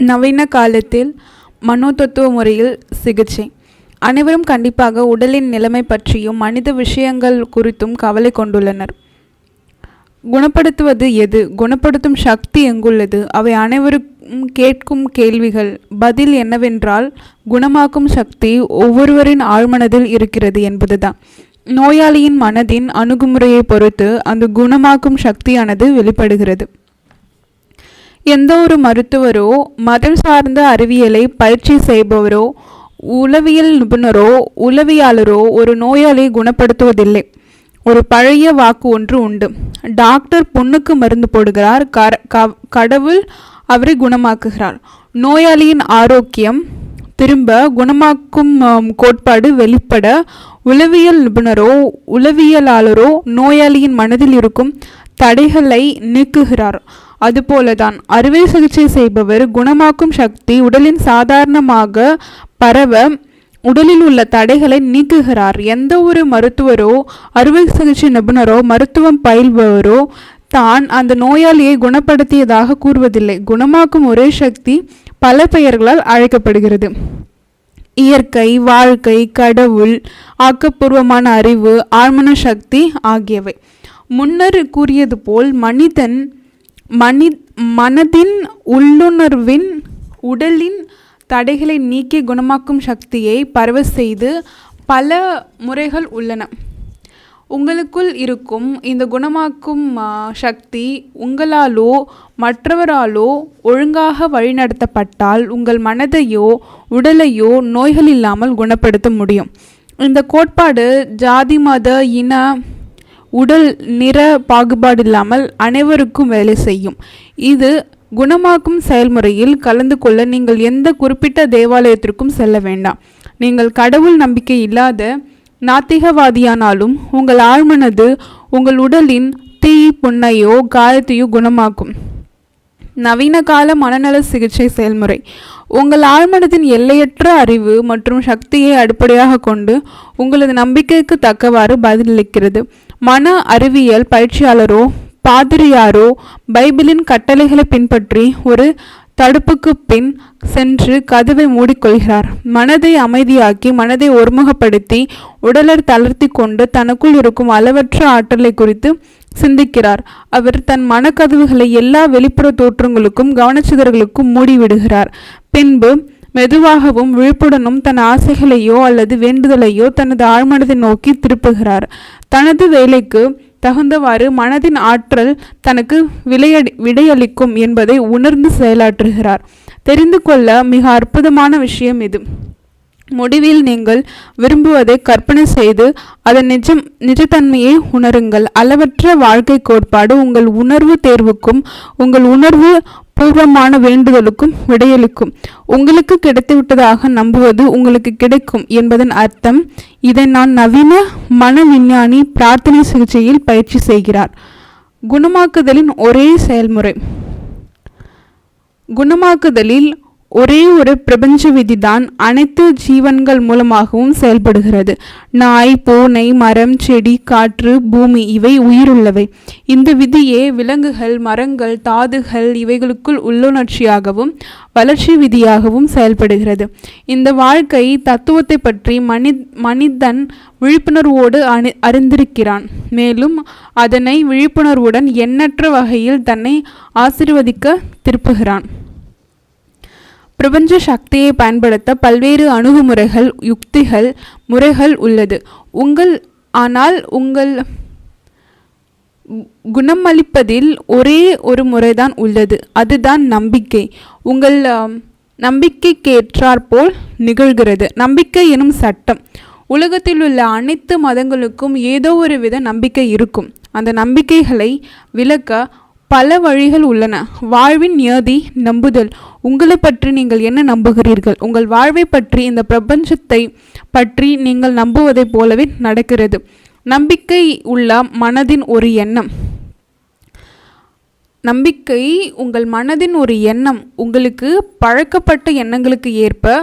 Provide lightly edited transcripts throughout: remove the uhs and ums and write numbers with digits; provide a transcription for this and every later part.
நவீன காலத்தில் மனோதத்துவ முறையில் சிகிச்சை. அனைவரும் கண்டிப்பாக உடலின் நிலைமை பற்றியும் மனித விஷயங்கள் குறித்தும் கவலை கொண்டுள்ளனர். குணப்படுத்துவது எது? குணப்படுத்தும் சக்தி எங்குள்ளது? அவை அனைவரும் கேட்கும் கேள்விகள். பதில் என்னவென்றால், குணமாக்கும் சக்தி ஒவ்வொருவரின் ஆழ்மனதில் இருக்கிறது என்பதுதான். நோயாளியின் மனதின் அணுகுமுறையை பொறுத்து அந்த குணமாக்கும் சக்தியானது வெளிப்படுகிறது. எந்த ஒரு மருத்துவரோ, மதம் சார்ந்த அறிவியலை பயிற்சி செய்பவரோ, உளவியல் நிபுணரோ, உளவியாளரோ ஒரு நோயாளியை குணப்படுத்துவதில்லை. ஒரு பழைய வாக்கு ஒன்று உண்டு. டாக்டர் புண்ணுக்கு மருந்து போடுகிறார், கடவுள் அவரை குணமாக்குகிறார். நோயாளியின் ஆரோக்கியம் திரும்ப குணமாக்கும் கோட்பாடு வெளிப்பட உளவியல் நிபுணரோ உளவியலாளரோ நோயாளியின் மனதில் இருக்கும் தடைகளை நீக்குகிறார். அதுபோலதான் அறுவை சிகிச்சை செய்பவர் குணமாக்கும் சக்தி உடலின் சாதாரணமாக பரவ உடலில் உள்ள தடைகளை நீக்குகிறார். எந்த ஒரு மருத்துவரோ, அறுவை சிகிச்சை நிபுணரோ, மருத்துவம் பயில்பவரோ தான் அந்த நோயாளியை குணப்படுத்தியதாக கூறுவதில்லை. குணமாக்கும் ஒரே சக்தி பல பெயர்களால் அழைக்கப்படுகிறது. இயற்கை, வாழ்க்கை, கடவுள், ஆக்கப்பூர்வமான அறிவு, ஆழ்மன சக்தி ஆகியவை. முன்னர் கூறியது போல் மனதின் உள்ளுணர்வின் உடலின் தடைகளை நீக்கி குணமாக்கும் சக்தியை பரவ செய்து பல முறைகள் உள்ளன. உங்களுக்குள் இருக்கும் இந்த குணமாக்கும் சக்தி உங்களாலோ மற்றவராலோ ஒழுங்காக வழிநடத்தப்பட்டால் உங்கள் மனதையோ உடலையோ நோய்கள் இல்லாமல் குணப்படுத்த முடியும். இந்த கோட்பாடு ஜாதி, மத, இன, உடல் நிற பாகுபாடு இல்லாமல் அனைவருக்கும் வேலை செய்யும். இது குணமாக்கும் செயல்முறையில் கலந்து கொள்ள நீங்கள் எந்த குறிப்பிட்ட தேவாலயத்திற்கும் செல்ல வேண்டாம். நீங்கள் கடவுள் நம்பிக்கை இல்லாத நாத்திகவாதியானாலும் உங்கள் ஆழ்மனது உங்கள் உடலின் தீ, புண்ணையோ காயத்தையோ குணமாக்கும். நவீன கால மனநல சிகிச்சை செயல்முறை உங்கள் ஆழ்மனதின் எல்லையற்ற அறிவு மற்றும் சக்தியை அடிப்படையாக கொண்டு உங்களது நம்பிக்கைக்கு தக்கவாறு பதிலளிக்கிறது. மன அறிவியல் பயிற்சியாளரோ பாதிரியாரோ பைபிளின் கட்டளைகளை பின்பற்றி ஒரு தடுப்புக்கு பின் சென்று கதவை மூடிக்கொள்கிறார். மனதை அமைதியாக்கி மனதை ஒருமுகப்படுத்தி உடலை தளர்த்தி கொண்டு தனக்குள் இருக்கும் அளவற்ற ஆற்றலை குறித்து சிந்திக்கிறார். அவர் தன் மனக்கதவுகளை எல்லா வெளிப்புற தோற்றங்களுக்கும் கவனச்சிதறல்களுக்கும் மூடிவிடுகிறார். பின்பு மெதுவாகவும் விழிப்புடனும் தன் ஆசைகளையோ அல்லது வேண்டுதலையோ தனது ஆழ்மனதை நோக்கி திருப்புகிறார். தனது வேலைக்கு தகுந்தவாறு மனதின் ஆற்றல் தனக்கு விடையளிக்கும் என்பதை உணர்ந்து செயலாற்றுகிறார். தெரிந்து கொள்ள மிக அற்புதமான விஷயம் இது. முடிவில் நீங்கள் விரும்புவதை கற்பனை செய்து அதன் நிஜத்தன்மையை உணருங்கள். அளவற்ற வாழ்க்கை கோட்பாடு உங்கள் உணர்வு தேர்வுக்கும் உங்கள் உணர்வு பூர்வமான வேண்டுதலுக்கும் விடையளிக்கும். உங்களுக்கு கிடைத்துவிட்டதாக நம்புவது உங்களுக்கு கிடைக்கும் என்பதன் அர்த்தம். இதை நான் நவீன மன விஞ்ஞானி பிரார்த்தனை சிகிச்சையில் பயிற்சி செய்கிறார். குணமாக்குதலின் ஒரே செயல்முறை. குணமாக்குதலில் ஒரே ஒரு பிரபஞ்ச விதிதான் அனைத்து ஜீவன்கள் மூலமாகவும் செயல்படுகிறது. நாய், பூனை, மரம், செடி, காற்று, பூமி இவை உயிருள்ளவை. இந்த விதியே விலங்குகள், மரங்கள், தாதுகள் இவைகளுக்குள் உள்ளுணர்ச்சியாகவும் வளர்ச்சி விதியாகவும் செயல்படுகிறது. இந்த வாழ்க்கை தத்துவத்தை பற்றி மனிதன் விழிப்புணர்வோடு அறிந்திருக்கிறான். மேலும் அதனை விழிப்புணர்வுடன் எண்ணற்ற வகையில் தன்னை ஆசீர்வதிக்க திருப்புகிறான். பிரபஞ்ச சக்தியை பயன்படுத்த பல்வேறு அணுகுமுறைகள், யுக்திகள், முறைகள் உள்ளது. ஆனால் உங்கள் குணமளிப்பதில் ஒரே ஒரு முறைதான் உள்ளது. அதுதான் நம்பிக்கை. உங்கள் நம்பிக்கைக்கேற்றாற்போல் நிகழ்கிறது. நம்பிக்கை எனும் சட்டம். உலகத்தில் உள்ள அனைத்து மதங்களுக்கும் ஏதோ ஒரு வித நம்பிக்கை இருக்கும். அந்த நம்பிக்கைகளை விளக்க பல வழிகள் உள்ளன. வாழ்வின் நியதி நம்புதல். உங்களை பற்றி நீங்கள் என்ன நம்புகிறீர்கள்? உங்கள் வாழ்வை பற்றி, இந்த பிரபஞ்சத்தை பற்றி நீங்கள் நம்புவதைப் போலவே நடக்கிறது. நம்பிக்கை உள்ள மனதின் ஒரு எண்ணம். நம்பிக்கை உங்கள் மனதின் ஒரு எண்ணம். உங்களுக்கு பழக்கப்பட்ட எண்ணங்களுக்கு ஏற்ப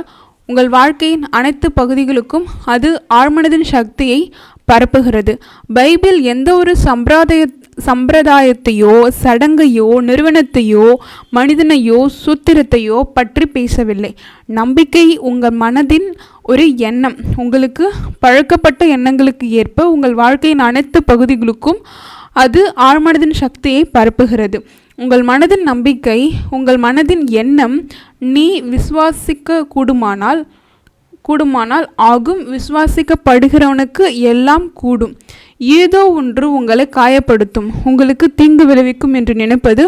உங்கள் வாழ்க்கையின் அனைத்து பகுதிகளுக்கும் அது ஆழ்மனதின் சக்தியை பரப்புகிறது. பைபிள் எந்த ஒரு சம்பிரதாயத்தையோ சடங்கையோ நிறுவனத்தையோ மனிதனையோ சூத்திரத்தையோ பற்றி பேசவில்லை. நம்பிக்கை உங்கள் மனதின் ஒரு எண்ணம். உங்களுக்கு பழக்கப்பட்ட எண்ணங்களுக்கு ஏற்ப உங்கள் வாழ்க்கையின் அனைத்து பகுதிகளுக்கும் அது ஆழ்மனதின் சக்தியை பரப்புகிறது. உங்கள் மனதின் நம்பிக்கை, உங்கள் மனதின் எண்ணம் நீ விசுவாசிக்க கூடுமானால் ஆகும். விசுவாசிக்கப்படுகிறவனுக்கு எல்லாம் கூடும். ஏதோ ஒன்று உங்களை காயப்படுத்தும், உங்களுக்கு தீங்கு விளைவிக்கும் என்று நினைப்பது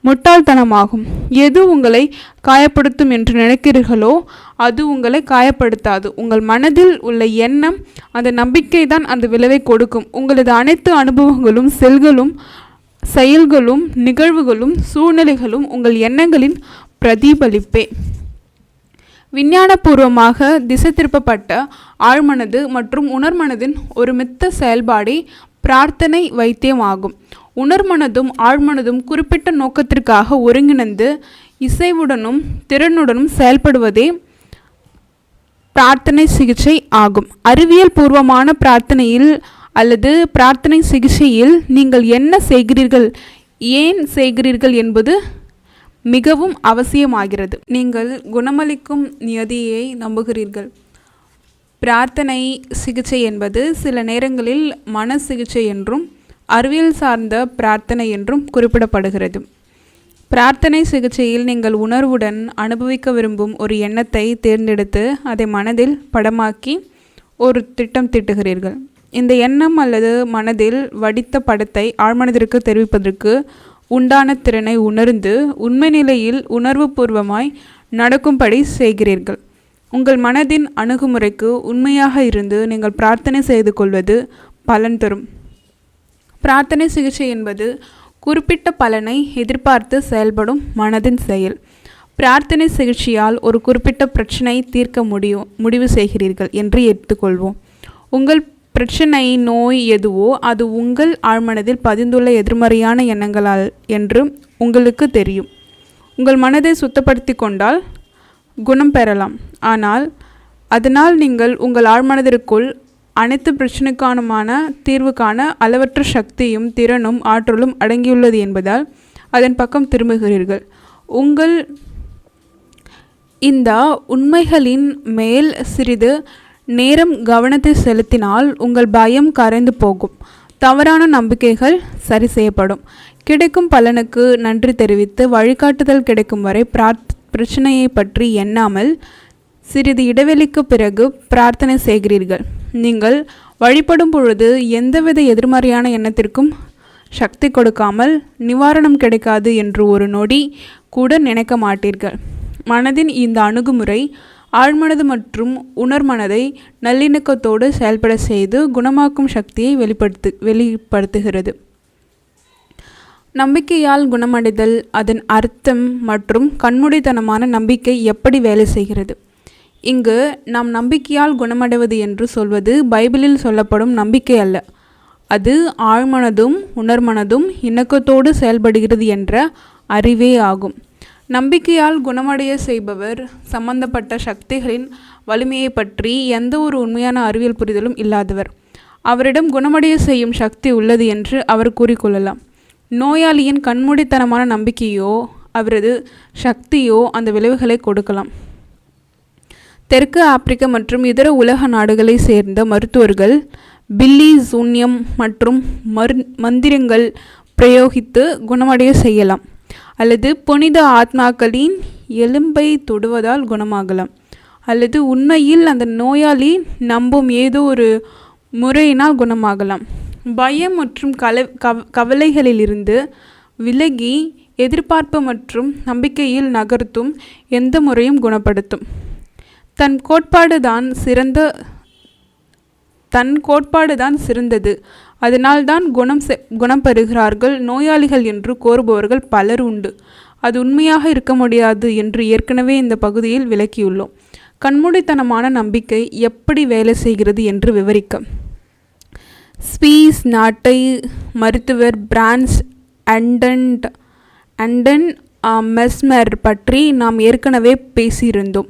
முட்டாள்தனமாகும். எது உங்களை காயப்படுத்தும் என்று நினைக்கிறீர்களோ அது உங்களை காயப்படுத்தாது. உங்கள் மனதில் உள்ள எண்ணம், அந்த நம்பிக்கை தான் அந்த விளைவை கொடுக்கும். உங்களது அனைத்து அனுபவங்களும் செயல்களும் நிகழ்வுகளும் சூழ்நிலைகளும் உங்கள் எண்ணங்களின் பிரதிபலிப்பே. விஞ்ஞானபூர்வமாக திசை திருப்பப்பட்ட ஆழ்மனது மற்றும் உணர்மனதின் ஒருமித்த செயல்பாடே பிரார்த்தனை வைத்தியம் ஆகும். உணர்மனதும் ஆழ்மனதும் குறிப்பிட்ட நோக்கத்திற்காக ஒருங்கிணைந்து இசைவுடனும் திறனுடனும் செயல்படுவதே பிரார்த்தனை சிகிச்சை ஆகும். அறிவியல் பூர்வமான பிரார்த்தனையில் அல்லது பிரார்த்தனை சிகிச்சையில் நீங்கள் என்ன செய்கிறீர்கள், ஏன் செய்கிறீர்கள் என்பது மிகவும் அவசியமாகிறது. நீங்கள் குணமளிக்கும் நியதியை நம்புகிறீர்கள். பிரார்த்தனை சிகிச்சை என்பது சில நேரங்களில் மன சிகிச்சை என்றும் அறிவியல் சார்ந்த பிரார்த்தனை என்றும் குறிப்பிடப்படுகிறது. பிரார்த்தனை சிகிச்சையில் நீங்கள் உணர்வுடன் அனுபவிக்க விரும்பும் ஒரு எண்ணத்தை தேர்ந்தெடுத்து அதை மனதில் படமாக்கி ஒரு திட்டம் தீட்டுகிறீர்கள். இந்த எண்ணம் அல்லது மனதில் வடித்த படத்தை ஆழ்மனதிற்கு தெரிவிப்பதற்கு உண்டான திறனை உணர்ந்து உண்மை நிலையில் உணர்வுபூர்வமாய் நடக்கும்படி செய்கிறீர்கள். உங்கள் மனதின் அணுகுமுறைக்கு உண்மையாக இருந்து நீங்கள் பிரார்த்தனை செய்து கொள்வது பலன் தரும். பிரார்த்தனை சிகிச்சை என்பது குறிப்பிட்ட பலனை எதிர்பார்த்து செயல்படும் மனதின் செயல். பிரார்த்தனை சிகிச்சையால் ஒரு குறிப்பிட்ட பிரச்சனை தீர்க்க முடிவு செய்கிறீர்கள் என்று எடுத்துக்கொள்வோம். உங்கள் பிரச்சனை, நோய் எதுவோ அது உங்கள் ஆழ்மனதில் பதிந்துள்ள எதிர்மறையான எண்ணங்களால் என்று உங்களுக்கு தெரியும். உங்கள் மனதை சுத்தப்படுத்தி கொண்டால் குணம் பெறலாம். ஆனால் அதனால் நீங்கள் உங்கள் ஆழ்மனதிற்குள் அனைத்து பிரச்சனைக்கான தீர்வுக்கான அளவற்ற சக்தியும் திறனும் ஆற்றலும் அடங்கியுள்ளது என்பதால் அதன் பக்கம் திரும்புகிறீர்கள். உங்கள் இந்த உண்மைகளின் மேல் சிறிது நேரம் கவனத்தை செலுத்தினால் உங்கள் பயம் கரைந்து போகும். தவறான நம்பிக்கைகள் சரி செய்யப்படும். கிடைக்கும் பலனுக்கு நன்றி தெரிவித்து வழிகாட்டுதல் கிடைக்கும் வரை பிரச்சனையை பற்றி எண்ணாமல் சிறிது இடைவெளிக்கு பிறகு பிரார்த்தனை செய்கிறீர்கள். நீங்கள் வழிபடும் பொழுது எந்தவித எதிர்மறையான எண்ணத்திற்கும் சக்தி கொடுக்காமல் நிவாரணம் கிடைக்காது என்று ஒரு நொடி கூட நினைக்க மாட்டீர்கள். மனதின் இந்த அணுகுமுறை ஆழ்மனது மற்றும் உணர்மனதை நல்லிணக்கத்தோடு செயல்பட செய்து குணமாக்கும் சக்தியை வெளிப்படுத்துகிறது. நம்பிக்கையால் குணமடைதல், அதன் அர்த்தம் மற்றும் கண்மூடித்தனமான நம்பிக்கை எப்படி வேலை செய்கிறது. இங்கு நாம் நம்பிக்கையால் குணமடைவது என்று சொல்வது பைபிளில் சொல்லப்படும் நம்பிக்கை அல்ல. அது ஆழ்மனதும் உணர்மனதும் இணக்கத்தோடு செயல்படுகிறது என்ற அறிவே ஆகும். நம்பிக்கையால் குணமடைய செய்பவர் சம்பந்தப்பட்ட சக்திகளின் வலிமையை பற்றி எந்த ஒரு உண்மையான அறிவியல் புரிதலும் இல்லாதவர். அவரிடம் குணமடைய செய்யும் சக்தி உள்ளது என்று அவர் கூறிக்கொள்ளலாம். நோயாளியின் கண்மூடித்தனமான நம்பிக்கையோ அவரது சக்தியோ அந்த விளைவுகளை கொடுக்கலாம். தெற்கு ஆப்பிரிக்கா மற்றும் இதர உலக நாடுகளை சேர்ந்த மருத்துவர்கள் பில்லி சூன்யம் மற்றும் மந்திரங்கள் பிரயோகித்து குணமடைய செய்யலாம். அல்லது புனித ஆத்மாக்களின் எலும்பை தொடுவதால் குணமாகலாம். அல்லது உண்மையில் அந்த நோயாளி நம்பும் ஏதோ ஒரு முறையினால் குணமாகலாம். பயம் மற்றும் கவலைகளிலிருந்து விலகி எதிர்பார்ப்பு மற்றும் நம்பிக்கையில் நகர்த்தும் எந்த முறையும் குணப்படுத்தும். தன் கோட்பாடு தான் சிறந்தது, அதனால்தான் குணம் பெறுகிறார்கள் நோயாளிகள் என்று கோருபவர்கள் பலர் உண்டு. அது உண்மையாக இருக்க முடியாது என்று ஏற்கனவே இந்த பகுதியில் விளக்கியுள்ளோம். கண்மூடித்தனமான நம்பிக்கை எப்படி வேலை செய்கிறது என்று விவரிக்க ஸ்வீஸ் நாட்டை மருத்துவர் பிரான்ஸ் அண்டன் மெஸ்மர் பற்றி நாம் ஏற்கனவே பேசியிருந்தோம்.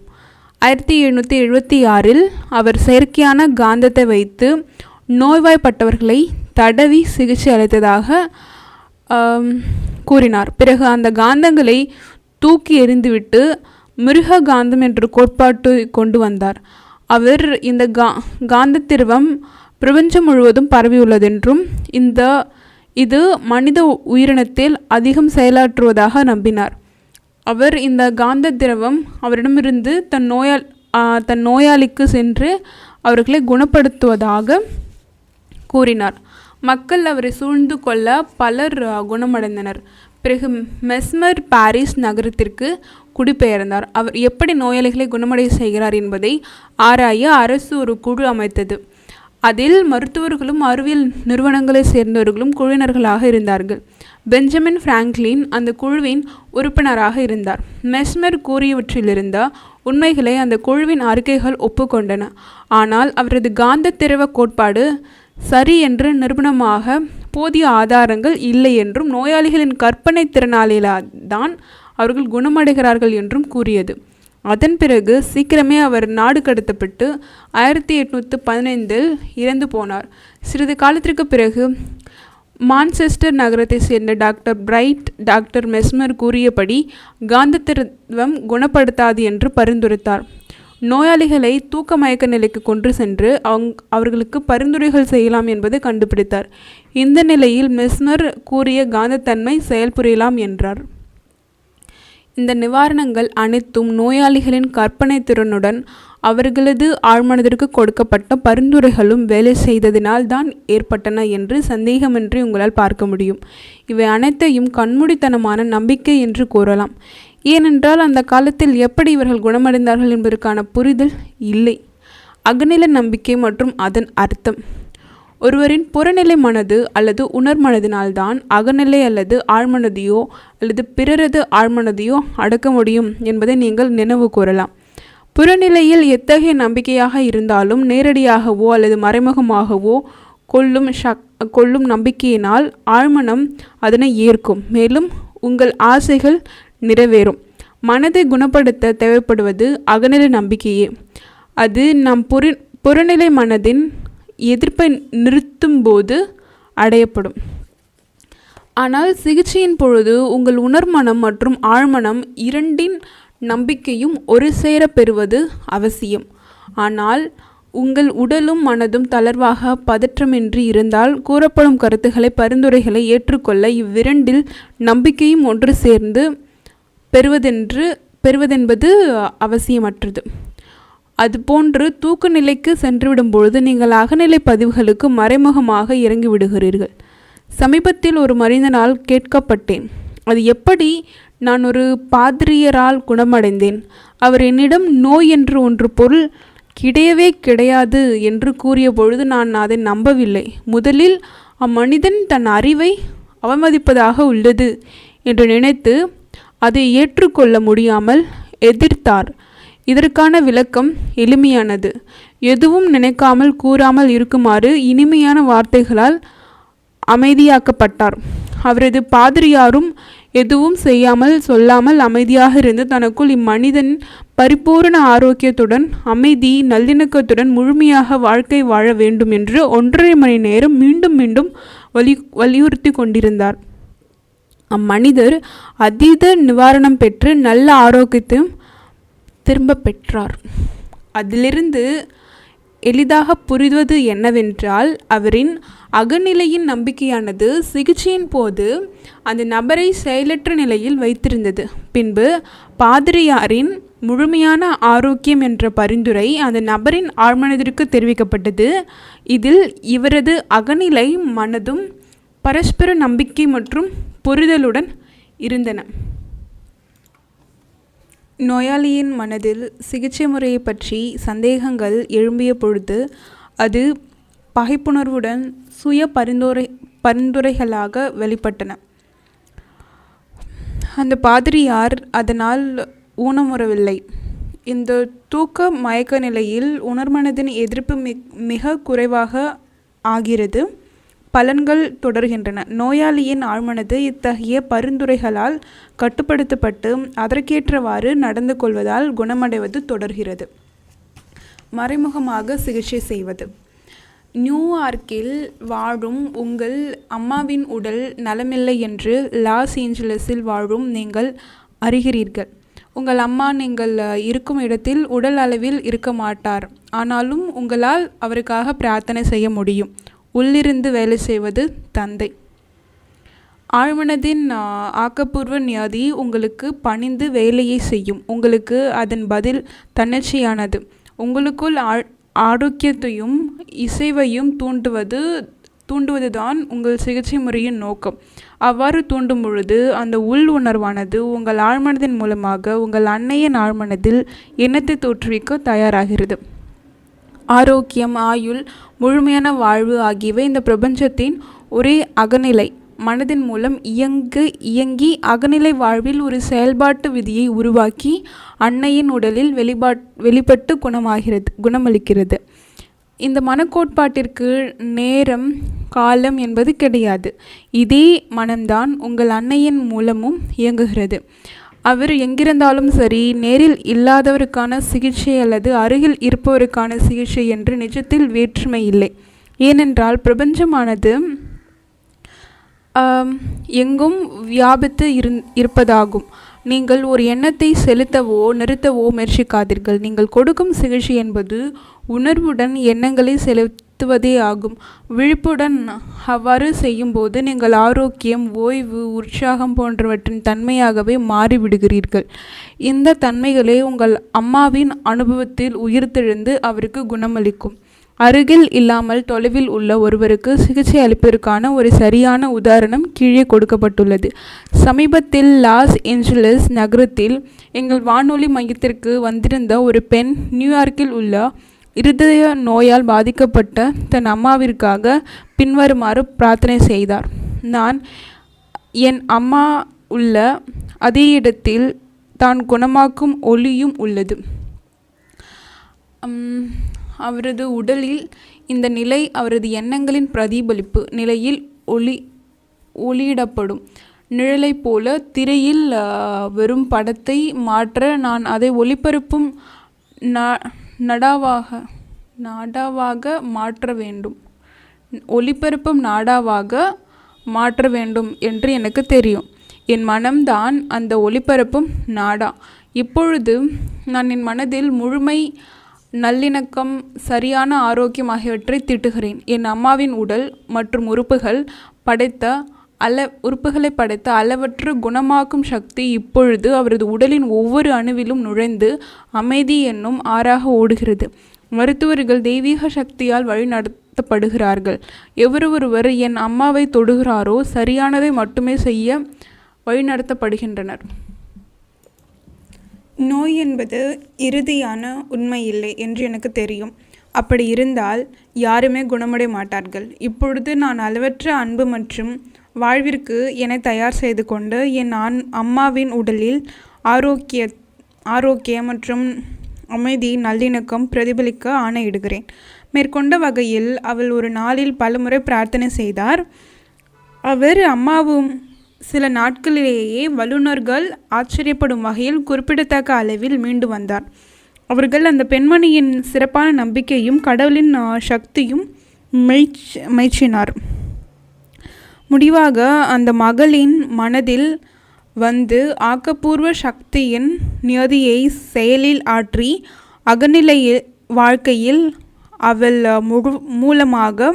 1776 அவர் செயற்கையான காந்தத்தை வைத்து நோய்வாய்ப்பட்டவர்களை தடவி சிகிச்சை அளித்ததாக கூறினார். பிறகு அந்த காந்தங்களை தூக்கி எறிந்துவிட்டு மிருக காந்தம் என்ற கோட்பாட்டை கொண்டு வந்தார். அவர் இந்த காந்த திரவம் பிரபஞ்சம் முழுவதும் பரவியுள்ளதென்றும் இது மனித உயிரினத்தில் அதிகம் செயலாற்றுவதாக நம்பினார். அவர் இந்த காந்த திரவம் அவரிடமிருந்து தன் நோயாளிக்கு சென்று அவர்களை குணப்படுத்துவதாக கூறினார். மக்கள் அவரை சூழ்ந்து கொள்ள பலர் குணமடைந்தனர். பிறகு மெஸ்மர் பாரிஸ் நகரத்திற்கு குடிபெயர்ந்தார். அவர் எப்படி நோயாளிகளை குணமடைய செய்கிறார் என்பதை ஆராய அரசு ஒரு குழு அமைத்தது. அதில் மருத்துவர்களும் அறிவியல் நிறுவனங்களை சேர்ந்தவர்களும் குழுவினர்களாக இருந்தார்கள். பெஞ்சமின் பிராங்க்லின் அந்த குழுவின் உறுப்பினராக இருந்தார். மெஸ்மர் கூறியவற்றிலிருந்த உண்மைகளை அந்த குழுவின் அறிக்கைகள் ஒப்புக்கொண்டன. ஆனால் அவரது காந்த திரவ கோட்பாடு சரி என்று நிரூபணமாக போதிய ஆதாரங்கள் இல்லை என்றும் நோயாளிகளின் கற்பனை திறனாலேதான் அவர்கள் குணமடைகிறார்கள் என்றும் கூறியது. அதன் பிறகு சீக்கிரமே அவர் நாடு கடத்தப்பட்டு 1815 இறந்து போனார். சிறிது காலத்திற்கு பிறகு மான்செஸ்டர் நகரத்தை சேர்ந்த டாக்டர் பிரைட் டாக்டர் மெஸ்மர் கூறியபடி காந்த திரவம் குணப்படுத்தாது என்று பரிந்துரைத்தார். நோயாளிகளை தூக்க மயக்க நிலைக்கு கொண்டு சென்று அவர்களுக்கு பரிந்துரைகள் செய்யலாம் என்பதை கண்டுபிடித்தார். இந்த நிலையில் மெஸ்மர் கூறிய காந்தத்தன்மை செயல்புரியலாம் என்றார். இந்த நிவாரணங்கள் அனைத்தும் நோயாளிகளின் கற்பனை திறனுடன் அவர்களது ஆழ்மனதிற்கு கொடுக்கப்பட்ட பரிந்துரைகளும் வேலை செய்ததினால் தான் ஏற்பட்டன என்று சந்தேகமின்றி உங்களால் பார்க்க முடியும். இவை அனைத்தையும் கண்மூடித்தனமான நம்பிக்கை என்று கூறலாம். ஏனென்றால் அந்த காலத்தில் எப்படி இவர்கள் குணமடைந்தார்கள் என்பதற்கான புரிதல் இல்லை. அகநிலை நம்பிக்கை மற்றும் அதன் அர்த்தம். ஒருவரின் புறநிலை மனது அல்லது உணர்மனதினால்தான் அகநிலை அல்லது ஆழ்மனதையோ அல்லது பிறரது ஆழ்மனதையோ அடக்க முடியும் என்பதை நீங்கள் நினைவு கூறலாம். புறநிலையில் எத்தகைய நம்பிக்கையாக இருந்தாலும் நேரடியாகவோ அல்லது மறைமுகமாகவோ கொள்ளும் நம்பிக்கையினால் ஆழ்மனம் அதனை ஏற்கும். மேலும் உங்கள் ஆசைகள் நிறைவேறும். மனதை குணப்படுத்த தேவைப்படுவது அகநிலை நம்பிக்கையே. அது நம் புறநிலை மனதின் எதிர்ப்பை நிறுத்தும்போது அடையப்படும். ஆனால் சிகிச்சையின் பொழுது உங்கள் உணர்மனம் மற்றும் ஆழ்மனம் இரண்டின் நம்பிக்கையும் ஒரு சேர பெறுவது அவசியம். ஆனால் உங்கள் உடலும் மனதும் தளர்வாக பதற்றமின்றி இருந்தால் கூறப்படும் கருத்துக்களை பரிந்துரைகளை ஏற்றுக்கொள்ள இவ்விரண்டில் நம்பிக்கையும் ஒன்று சேர்ந்து பெறுவதென்பது அவசியமற்றது. அதுபோன்று தூக்க நிலைக்கு சென்றுவிடும் பொழுது நீங்கள் அகநிலை பதிவுகளுக்கு மறைமுகமாக இறங்கிவிடுகிறீர்கள். சமீபத்தில் ஒரு மனிதனால் கேட்கப்பட்டேன், அது எப்படி நான் ஒரு பாதிரியரால் குணமடைந்தேன்? அவர் என்னிடம் நோய் என்று ஒன்று பொருள் கிடையவே கிடையாது என்று கூறிய பொழுது நான் அதை நம்பவில்லை. முதலில் அம்மனிதன் தன் அறிவை அவமதிப்பதாக உள்ளது என்று நினைத்து அதை ஏற்றுக்கொள்ள முடியாமல் எதிர்த்தார். இதற்கான விளக்கம் எளிமையானது. எதுவும் நினைக்காமல் கூறாமல் இருக்குமாறு இனிமையான வார்த்தைகளால் அமைதியாக்கப்பட்டார். அவரது பாதிரியாரும் எதுவும் செய்யாமல் சொல்லாமல் அமைதியாக இருந்து தனக்குள் இம்மனிதன் பரிபூர்ண ஆரோக்கியத்துடன் அமைதி நல்லிணக்கத்துடன் முழுமையாக வாழ்க்கை வாழ வேண்டும் என்று 1.5 மணி நேரம் மீண்டும் மீண்டும் வலியுறுத்தி கொண்டிருந்தார். அம்மனிதர் அதீத நிவாரணம் பெற்று நல்ல ஆரோக்கியத்தையும் திரும்ப பெற்றார். அதிலிருந்து எளிதாக புரிவது என்னவென்றால், அவரின் அகநிலையின் நம்பிக்கையானது சிகிச்சையின் போது அந்த நபரை செயலற்ற நிலையில் வைத்திருந்தது. பின்பு பாதிரியாரின் முழுமையான ஆரோக்கியம் என்ற பரிந்துரை அந்த நபரின் ஆழ்மனதிற்கு தெரிவிக்கப்பட்டது. இதில் இவரது அகநிலை மனதும் பரஸ்பர நம்பிக்கை மற்றும் புரிதலுடன் இருந்தன. நோயாளியின் மனதில் சிகிச்சை முறையை பற்றி சந்தேகங்கள் எழும்பிய பொழுது அது பகைப்புணர்வுடன் சுய பரிந்துரைகளாக வெளிப்பட்டன. அந்த பாதிரியார் அதனால் ஊனமுறவில்லை. இந்த தூக்க மயக்க நிலையில் உணர்மனதின் எதிர்ப்பு மிக குறைவாக ஆகிறது. பலன்கள் தொடர்கின்றன. நோயாளியின் ஆழ்மனது இத்தகைய பரிந்துரைகளால் கட்டுப்படுத்தப்பட்டு அதற்கேற்றவாறு நடந்து கொள்வதால் குணமடைவது தொடர்கிறது. மறைமுகமாக சிகிச்சை செய்வது. நியூயார்க்கில் வாழும் உங்கள் அம்மாவின் உடல் நலமில்லை என்று லாஸ் ஏஞ்சலஸில் வாழும் நீங்கள் அறிகிறீர்கள். உங்கள் அம்மா நீங்கள் இருக்கும் இடத்தில் உடல் அளவில் இருக்க மாட்டார். ஆனாலும் உங்களால் அவருக்காக பிரார்த்தனை செய்ய முடியும். உள்ளிருந்து வேலை செய்வது தந்தை. ஆழ்மனதின் ஆக்கப்பூர்வ நியதி உங்களுக்கு பணிந்து வேலையை செய்யும். உங்களுக்கு அதன் பதில் தன்னிச்சையானது. உங்களுக்குள் ஆரோக்கியத்தையும் இசைவையும் தூண்டுவதுதான் உங்கள் சிகிச்சை முறையின் நோக்கம். அவ்வாறு தூண்டும் பொழுது அந்த உள் உணர்வானது உங்கள் ஆழ்மனதின் மூலமாக உங்கள் அன்னையின் ஆழ்மனதில் எண்ணத்தை தோற்றுவிக்க தயாராகிறது. ஆரோக்கியம், ஆயுள், முழுமையான வாழ்வு ஆகியவை இந்த பிரபஞ்சத்தின் ஒரே அகநிலை மனதின் மூலம் இயங்கி அகநிலை வாழ்வில் ஒரு செயல்பாட்டு விதியை உருவாக்கி அன்னையின் உடலில் வெளிப்பட்டு குணமளிக்கிறது. இந்த மனக்கோட்பாட்டிற்கு நேரம், காலம் என்பது கிடையாது. இதே மனம்தான் உங்கள் அன்னையின் மூலமும் இயங்குகிறது. அவர் எங்கிருந்தாலும் சரி, நேரில் இல்லாதவருக்கான சிகிச்சை அல்லது அருகில் இருப்பவருக்கான சிகிச்சை என்று நிஜத்தில் வேற்றுமை இல்லை. ஏனென்றால் பிரபஞ்சமானது எங்கும் வியாபித்து இருப்பதாகும். நீங்கள் ஒரு எண்ணத்தை செலுத்தவோ நிறுத்தவோ முயற்சிக்காதீர்கள். நீங்கள் கொடுக்கும் சிகிச்சை என்பது உணர்வுடன் எண்ணங்களை செலுத்துவதே ஆகும். விழிப்புடன் அவ்வாறு செய்யும்போது நீங்கள் ஆரோக்கியம், ஓய்வு, உற்சாகம் போன்றவற்றின் தன்மையாகவே மாறிவிடுகிறீர்கள். இந்த தன்மைகளே உங்கள் அம்மாவின் அனுபவத்தில் உயிர்த்தெழுந்து அவருக்கு குணமளிக்கும். அருகில் இல்லாமல் தொலைவில் உள்ள ஒருவருக்கு சிகிச்சை அளிப்பதற்கான ஒரு சரியான உதாரணம் கீழே கொடுக்கப்பட்டுள்ளது. சமீபத்தில் லாஸ் ஏஞ்சலஸ் நகரத்தில் எங்கள் வானொலி மையத்திற்கு வந்திருந்த ஒரு பெண் நியூயார்க்கில் உள்ள இருதய நோயால் பாதிக்கப்பட்ட தன் அம்மாவிற்காக பின்வருமாறு பிரார்த்தனை செய்தார். நான் என் அம்மா உள்ள அதே இடத்தில் தான் குணமாக்கும் ஒளியும் உள்ளது. அவரது உடலில் இந்த நிலை அவரது எண்ணங்களின் பிரதிபலிப்பு நிலையில் ஒளியிடப்படும் நிழலைப் போல திரையில் வெறும் படத்தை மாற்ற நான் அதை ஒளிபரப்பும் நாடாவாக மாற்ற வேண்டும் என்று எனக்கு தெரியும். என் மனம்தான் அந்த ஒளிபரப்பும் நாடா. இப்பொழுது நான் என் மனதில் முழுமை, நல்லிணக்கம், சரியான ஆரோக்கியம் ஆகியவற்றை தீட்டுகிறேன். என் அம்மாவின் உடல் மற்றும் உறுப்புகளை படைத்த அளவற்ற குணமாக்கும் சக்தி இப்பொழுது அவரது உடலின் ஒவ்வொரு அணுவிலும் நுழைந்து அமைதி என்னும் ஆறாக ஓடுகிறது. மருத்துவர்கள் தெய்வீக சக்தியால் வழி நடத்தப்படுகிறார்கள். எவரொருவர் என் அம்மாவை தொடுகிறாரோ சரியானதை மட்டுமே செய்ய வழிநடத்தப்படுகின்றனர். நோய் என்பது இறுதியான உண்மை இல்லை என்று எனக்கு தெரியும். அப்படி இருந்தால் யாருமே குணமடைய மாட்டார்கள். இப்பொழுது நான் அளவற்ற அன்பு மற்றும் வாழ்விற்கு என்னை தயார் செய்து கொண்டு என் அம்மாவின் உடலில் ஆரோக்கியம் மற்றும் அமைதி, நல்லிணக்கம் பிரதிபலிக்க ஆணையிடுகிறேன். மேற்கொண்ட வகையில் அவள் ஒரு நாளில் பலமுறை பிரார்த்தனை செய்தார். அவர் அம்மாவும் சில நாட்களிலேயே வல்லுநர்கள் ஆச்சரியப்படும் வகையில் குறிப்பிடத்தக்க அளவில் மீண்டு வந்தார். அவர்கள் அந்த பெண்மணியின் சிறப்பான நம்பிக்கையும் கடவுளின் சக்தியும் மெச்சினார். முடிவாக அந்த மகளின் மனதில் வந்து ஆக்கப்பூர்வ சக்தியின் நியதியை செயலில் ஆற்றி அகநிலை வாழ்க்கையில் அவள் மூலமாக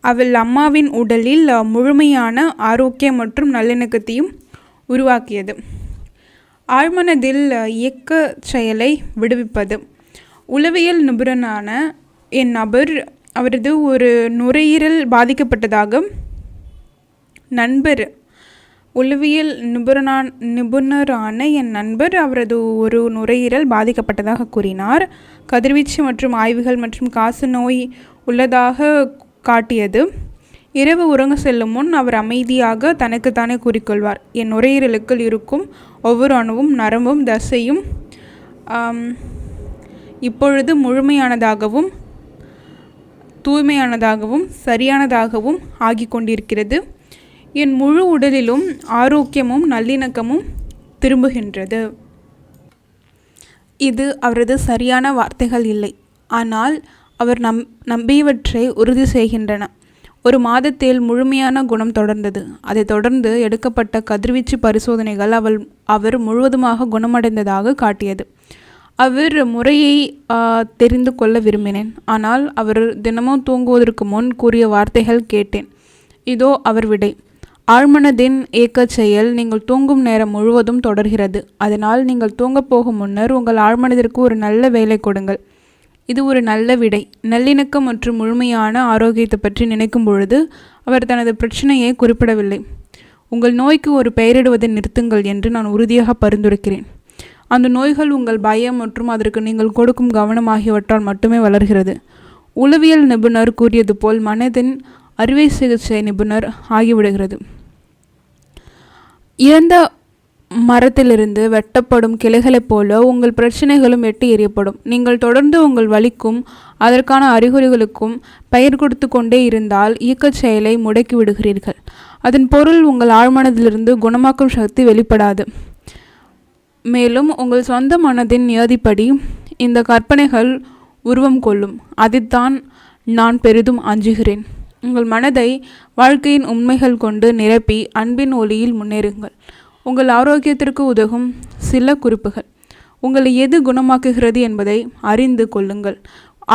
அவள் அம்மாவின் உடலில் முழுமையான ஆரோக்கியம் மற்றும் நல்லிணக்கத்தையும் உருவாக்கியது. ஆழ்மனதில் இயக்க செயலை விடுவிப்பது. உளவியல் நிபுணரான என் நபர் அவரது ஒரு நுரையீரல் பாதிக்கப்பட்டதாக உளவியல் நிபுணரான என் நண்பர் அவரது ஒரு நுரையீரல் பாதிக்கப்பட்டதாக கூறினார். கதிர்வீச்சு மற்றும் ஆய்வுகள் மற்றும் காச நோய் உள்ளதாக காட்டியது. இரவு உறங்க செல்லும் முன் அவர் அமைதியாக தனக்குத்தானே கூறிக்கொள்வார், என் நுரையீரலுக்குள் இருக்கும் ஒவ்வொரு அணுவும், நரம்பும், தசையும் இப்பொழுது முழுமையானதாகவும் தூய்மையானதாகவும் சரியானதாகவும் ஆகி கொண்டிருக்கிறது. என் முழு உடலிலும் ஆரோக்கியமும் நல்லிணக்கமும் திரும்புகின்றது. இது அவரது சரியான வார்த்தைகள் இல்லை, ஆனால் அவர் நம்பியவற்றை உறுதி செய்கின்றன. ஒரு மாதத்தில் முழுமையான குணம் தொடர்ந்தது. அதைத் தொடர்ந்து எடுக்கப்பட்ட கதிர்வீச்சு பரிசோதனைகள் அவர் முழுவதுமாக குணமடைந்ததாக காட்டியது. அவர் முறையை தெரிந்து கொள்ள விரும்பினேன். ஆனால் அவர் தினமும் தூங்குவதற்கு முன் கூறிய வார்த்தைகள் கேட்டேன். இதோ அவர் விடை. ஆழ்மனதின் ஏக்கச் செயல் நீங்கள் தூங்கும் நேரம் முழுவதும் தொடர்கிறது. அதனால் நீங்கள் தூங்கப் போகும் முன்னர் உங்கள் ஆழ்மனதிற்கு ஒரு நல்ல வேலை கொடுங்கள். இது ஒரு நல்ல விடை. நல்லிணக்கம் மற்றும் முழுமையான ஆரோக்கியத்தை பற்றி நினைக்கும் பொழுது அவர் தனது பிரச்சனையை குறிப்பிடவில்லை. உங்கள் நோய்க்கு ஒரு பெயரிடுவதை நிறுத்துங்கள் என்று நான் உறுதியாக பரிந்துரைக்கிறேன். அந்த நோய்கள் உங்கள் பயம் மற்றும் அதற்கு நீங்கள் கொடுக்கும் கவனம் ஆகியவற்றால் மட்டுமே வளர்கிறது. உளவியல் நிபுணர் கூறியது போல் மனதின் அறுவை சிகிச்சை நிபுணர் ஆகிவிடுகிறது. இறந்த மரத்திலிருந்து வெட்டப்படும் கிளைகளைப் போல உங்கள் பிரச்சனைகளும் வெட்டி எறியப்படும். நீங்கள் தொடர்ந்து உங்கள் வலிக்கும் அதற்கான அறிகுறிகளுக்கும் பெயர் கொடுத்து கொண்டே இருந்தால் இயக்கச் செயலை முடக்கி விடுகிறீர்கள். அதன் பொருள் உங்கள் ஆழ்மனதிலிருந்து குணமாக்கும் சக்தி வெளிப்படாது. மேலும் உங்கள் சொந்த மனதின் நியதிப்படி இந்த கற்பனைகள் உருவம் கொள்ளும். அதைத்தான் நான் பெரிதும் அஞ்சுகிறேன். உங்கள் மனதை வாழ்க்கையின் உண்மைகள் கொண்டு நிரப்பி அன்பின் ஒளியில் முன்னேறுங்கள். உங்கள் ஆரோக்கியத்திற்கு உதவும் சில குறிப்புகள். உங்களை எது குணமாக்குகிறது என்பதை அறிந்து கொள்ளுங்கள்.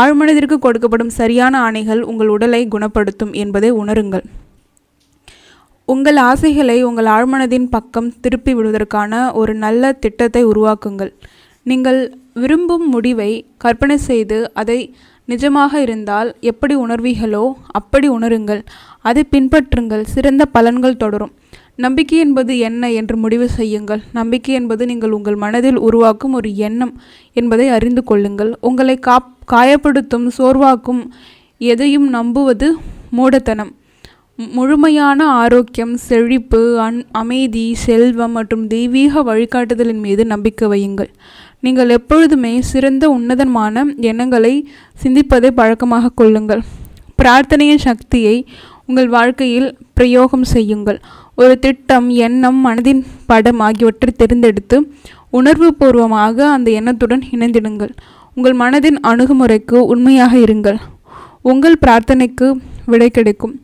ஆழ்மனதிற்கு கொடுக்கப்படும் சரியான ஆணைகள் உங்கள் உடலை குணப்படுத்தும் என்பதை உணருங்கள். உங்கள் ஆசைகளை உங்கள் ஆழ்மனதின் பக்கம் திருப்பி விடுவதற்கான ஒரு நல்ல திட்டத்தை உருவாக்குங்கள். நீங்கள் விரும்பும் முடிவை கற்பனை செய்து அதை நிஜமாக இருந்தால் எப்படி உணர்வீர்களோ அப்படி உணருங்கள். அதை பின்பற்றுங்கள். சிறந்த பலன்கள் தொடரும். நம்பிக்கை என்பது என்ன என்று முடிவு செய்யுங்கள். நம்பிக்கை என்பது நீங்கள் உங்கள் மனதில் உருவாக்கும் ஒரு எண்ணம் என்பதை அறிந்து கொள்ளுங்கள். உங்களை காயப்படுத்தும் சோர்வாக்கும் எதையும் நம்புவது மூடத்தனம். முழுமையான ஆரோக்கியம், செழிப்பு, அமைதி, செல்வம் மற்றும் தெய்வீக வழிகாட்டுதலின் மீது நம்பிக்கை வையுங்கள். நீங்கள் எப்பொழுதுமே சிறந்த உன்னதமான எண்ணங்களை சிந்திப்பதை பழக்கமாக கொள்ளுங்கள். பிரார்த்தனையின் சக்தியை உங்கள் வாழ்க்கையில் பிரயோகம் செய்யுங்கள். ஒரு திட்டம், எண்ணம், மனதின் படம் ஆகியவற்றை தேர்ந்தெடுத்து உணர்வு பூர்வமாக அந்த எண்ணத்துடன் இணைந்திடுங்கள். உங்கள் மனதின் அணுகுமுறைக்கு உண்மையாக இருங்கள். உங்கள் பிரார்த்தனைக்கு விடை கிடைக்கும்.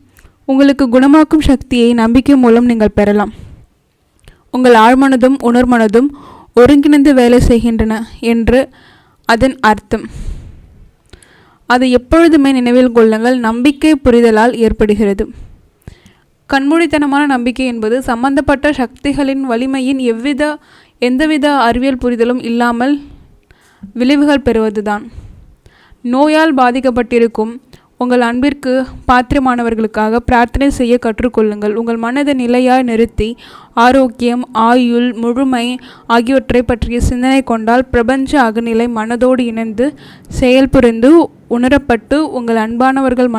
உங்களுக்கு குணமாக்கும் சக்தியை நம்பிக்கை மூலம் நீங்கள் பெறலாம். உங்கள் ஆழ்மனதும் உணர்மனதும் ஒருங்கிணைந்து வேலை செய்கின்றன என்று அதன் அர்த்தம். அதை எப்பொழுதுமே நினைவில் கொள்ளுங்கள். நம்பிக்கை புரிதலால் ஏற்படுகிறது. கண்மூடித்தனமான நம்பிக்கை என்பது சம்பந்தப்பட்ட சக்திகளின் வலிமையின் எந்தவித அறிவியல் புரிதலும் இல்லாமல் விளைவுகள் பெறுவதுதான். நோயால் பாதிக்கப்பட்டிருக்கும் உங்கள் அன்பிற்கு பாத்திரமானவர்களுக்காக பிரார்த்தனை செய்ய கற்றுக்கொள்ளுங்கள். உங்கள் மனதை நிலையாய் நிறுத்தி ஆரோக்கியம், ஆயுள், முழுமை ஆகியவற்றை பற்றிய சிந்தனை கொண்டால் பிரபஞ்ச அகநிலை மனதோடு இணைந்து செயல்புரிந்து உணரப்பட்டு உங்கள் அன்பானவர்கள்